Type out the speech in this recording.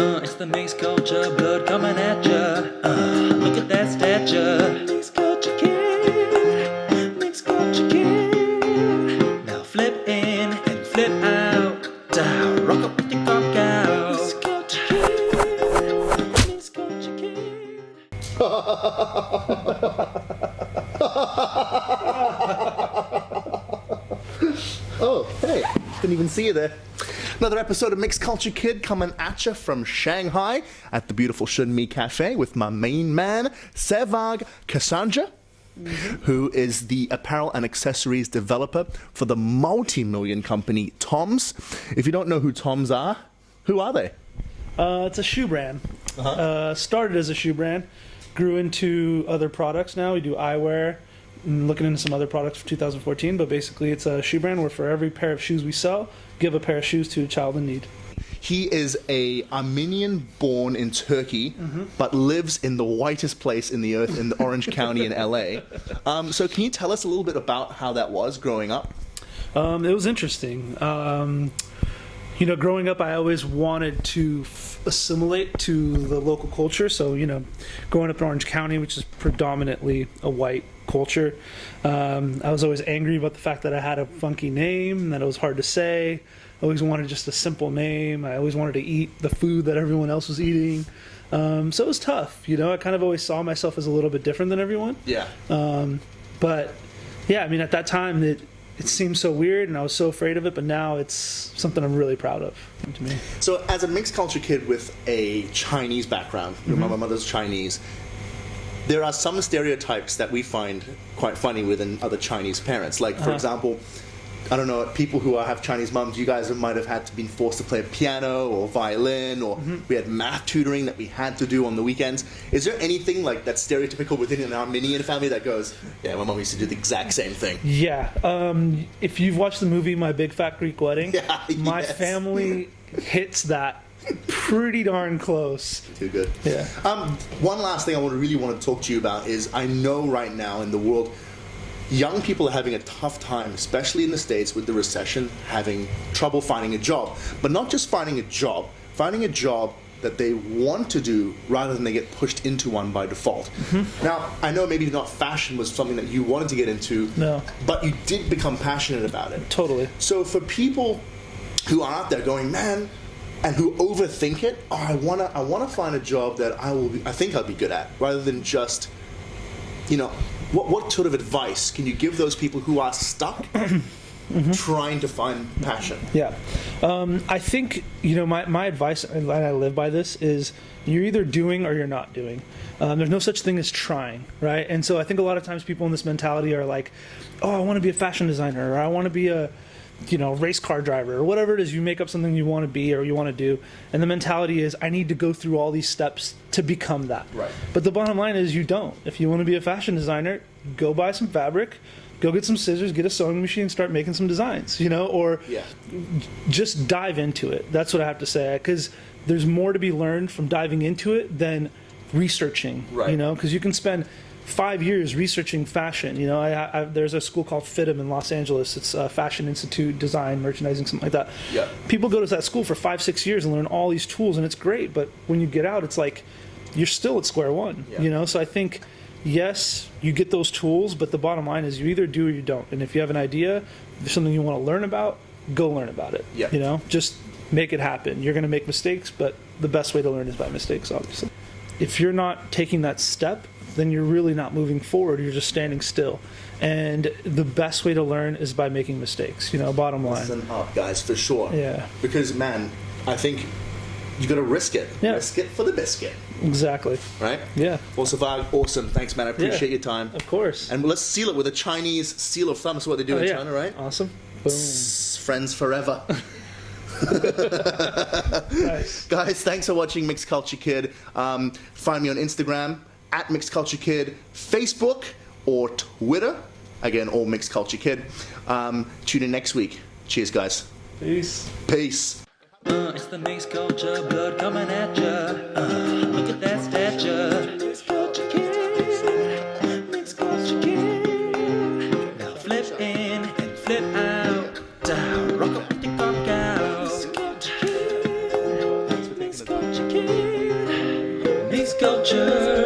It's the mixed culture, blood coming at ya. Look at that stature. Mixed culture kid, mixed culture kid. Now flip in and flip out. Rock up with your cock out. Mixed culture kid, mixed culture kid. Oh, hey, didn't even see you there. Another episode of Mixed Culture Kid coming at you from Shanghai at the beautiful Shunmi Cafe with my main man, Sevag Kazanci, who is the apparel and accessories developer for the multi-million company Toms. If you don't know who Toms are, who are they? It's a shoe brand. Started as a shoe brand, grew into other products now. We do eyewear, and looking into some other products for 2014, but basically it's a shoe brand where for every pair of shoes we sell, give a pair of shoes to a child in need. He is a Armenian born in Turkey, but lives in the whitest place in the earth in the Orange County in LA. So can you tell us a little bit about how that was growing up? It was interesting. Growing up, I always wanted to assimilate to the local culture. So, growing up in Orange County, which is predominantly a white culture, I was always angry about the fact that I had a funky name, that it was hard to say. I always wanted just a simple name. I always wanted to eat the food that everyone else was eating. So it was tough. I kind of always saw myself as a little bit different than everyone. Yeah. But yeah, at that time, it seemed so weird and I was so afraid of it, but now it's something I'm really proud of to me. So as a mixed culture kid with a Chinese background, my mother's Chinese, there are some stereotypes that we find quite funny within other Chinese parents. Like, for example, I don't know, people who have Chinese mums, you guys might have had to been forced to play piano or violin, or we had math tutoring that we had to do on the weekends. Is there anything like that's stereotypical within an Armenian family that goes, yeah, my mom used to do the exact same thing? Yeah. If you've watched the movie My Big Fat Greek Wedding, my family hits that pretty darn close. Too good. Yeah. One last thing I really want to talk to you about is I know right now in the world, young people are having a tough time, especially in the States with the recession, having trouble finding a job. But not just finding a job that they want to do rather than they get pushed into one by default. Now, I know maybe not fashion was something that you wanted to get into, but you did become passionate about it. Totally. So for people who are out there going, man, and who overthink it, I wanna find a job that I think I'll be good at, rather than just, what sort of advice can you give those people who are stuck trying to find passion? Yeah. I think, my advice, and I live by this, is you're either doing or you're not doing. There's no such thing as trying, right? And so I think a lot of times people in this mentality are like, oh, I want to be a fashion designer, or I want to be a race car driver, or whatever it is. You make up something you want to be or you want to do, and the mentality is, I need to go through all these steps to become that. Right. But the bottom line is, you don't. If you want to be a fashion designer, go buy some fabric, go get some scissors, get a sewing machine, and start making some designs, or just dive into it. That's what I have to say, because there's more to be learned from diving into it than researching, right. Because you can spend 5 years researching fashion. There's a school called FITM in Los Angeles. It's Fashion Institute, Design, Merchandising, something like that. Yeah. People go to that school for 5-6 years and learn all these tools, and it's great. But when you get out, it's like you're still at square one. Yeah. So I think, yes, you get those tools, but the bottom line is you either do or you don't. And if you have an idea, if there's something you want to learn about, go learn about it. Yeah. Just make it happen. You're going to make mistakes, but the best way to learn is by mistakes, obviously. If you're not taking that step, then you're really not moving forward. You're just standing still. And the best way to learn is by making mistakes, bottom line. Listen up, guys, for sure. Yeah. Because, man, I think you got to risk it. Yeah. Risk it for the biscuit. Exactly. Right? Yeah. Well, Sevag, awesome. Thanks, man. I appreciate your time. Of course. And let's seal it with a Chinese seal of thumb. That's what they do in China, right? Awesome. Boom. Friends forever. Nice. Guys, thanks for watching Mixed Culture Kid. Find me on Instagram at Mixed Culture Kid, Facebook or Twitter. Again, all Mixed Culture Kid. Tune in next week. Cheers, guys. Peace. Peace. It's the mixed culture, blood coming at ya. Look at that stature. Mixed culture kid, mixed culture kid. Now flip in and flip out. Rock up with your cock out. Mixed culture kid, mixed Mixed culture kid. Mixed culture.